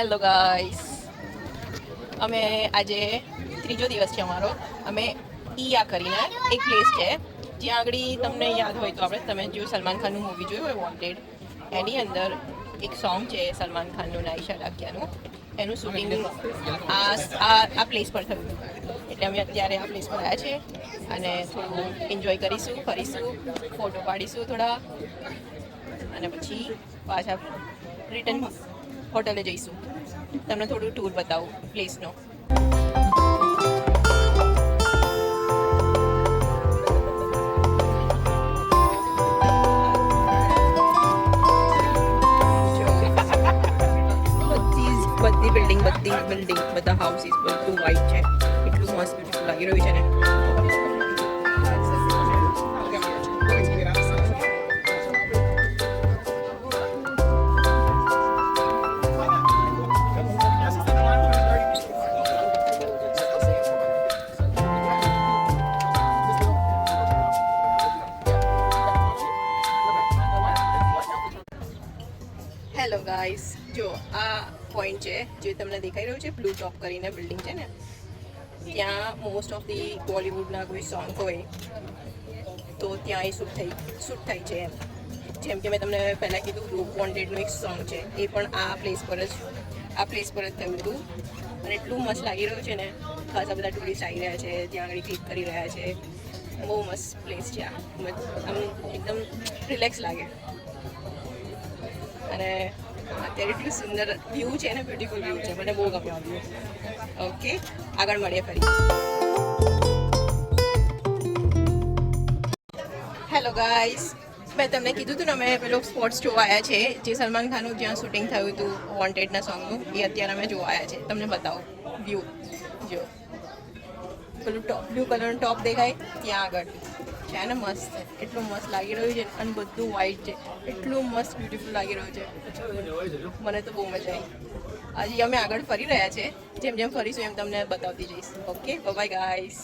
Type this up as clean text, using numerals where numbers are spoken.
Hello guys, અમે આજે ત્રીજો દિવસ છે અમારો. અમે ઈયા કરીને એક પ્લેસ છે જ્યાં આગળ તમને યાદ હોય તો તમે જો સલમાન ખાનનું મૂવી જોયું હોય વોન્ટેડ, એની અંદર એક સોંગ છે સલમાન ખાનનું નાઈશા ડાકિયાનું. એનું શૂટિંગ આ પ્લેસ પર થયું હતું. એટલે અમે અત્યારે આ પ્લેસ પર આવ્યા છે અને થોડું એન્જોય કરીશું, ફરીશું, ફોટો પાડીશું થોડા, અને પછી પાછા રિટર્ન હોટલે જઈશું. તમને થોડું ટૂર બતાવું પ્લેસનો. બધી બિલ્ડિંગ બધા હાઉસીસ બધું વ્હાઈટ છે. એટલું મસ્ત બ્યુટીફુલ લાગી રહ્યું છે ને. હેલો ગાઈસ, જો આ પોઈન્ટ છે જે તમને દેખાઈ રહ્યું છે, બ્લુ ટોપ કરીને બિલ્ડિંગ છે ને, ત્યાં મોસ્ટ ઓફ ધી બોલિવૂડના કોઈ સોંગ હોય તો ત્યાં એ શૂટ થાય છે એમ. જેમ કે મેં તમને પહેલાં કીધું વોન્ટેડનું એક સોંગ છે, એ પણ આ પ્લેસ પર જ થયું હતું. અને એટલું મસ્ત લાગી રહ્યું છે ને. ખાસા બધા ટુરિસ્ટ આવી રહ્યા છે, ત્યાં આગળ ક્લિક કરી રહ્યા છે. બહુ મસ્ત પ્લેસ છે આ. આમ એકદમ રિલેક્સ લાગે. અને અત્યારે એટલું સુંદર વ્યૂ છે ને, બ્યુટીફુલ વ્યૂ છે, મને બહુ ગમ્યો વ્યૂ. ઓકે, આગળ મળીએ ફરી. હેલો ગાઈસ, મેં તમને કીધું હતું ને અમે પેલો સ્પોટ્સ જોવા આવ્યા છે જે સલમાન ખાનનું જ્યાં શૂટિંગ થયું હતું વોન્ટેડના સોંગનું, એ અત્યારે અમે જોવા આવ્યા છે. તમને બતાવો વ્યૂ. જો પેલું બ્લુ કલરનું ટોપ દેખાય ત્યાં આગળ છે ને, મસ્ત, એટલું મસ્ત લાગી રહ્યું છે. અને બધું વ્હાઈટ છે, એટલું મસ્ત બ્યુટીફુલ લાગી રહ્યું છે. મને તો બહુ મજા આવી. હજી અમે આગળ ફરી રહ્યા છે, જેમ જેમ ફરીશું એમ તમને બતાવતી જઈશ. Okay, bye guys.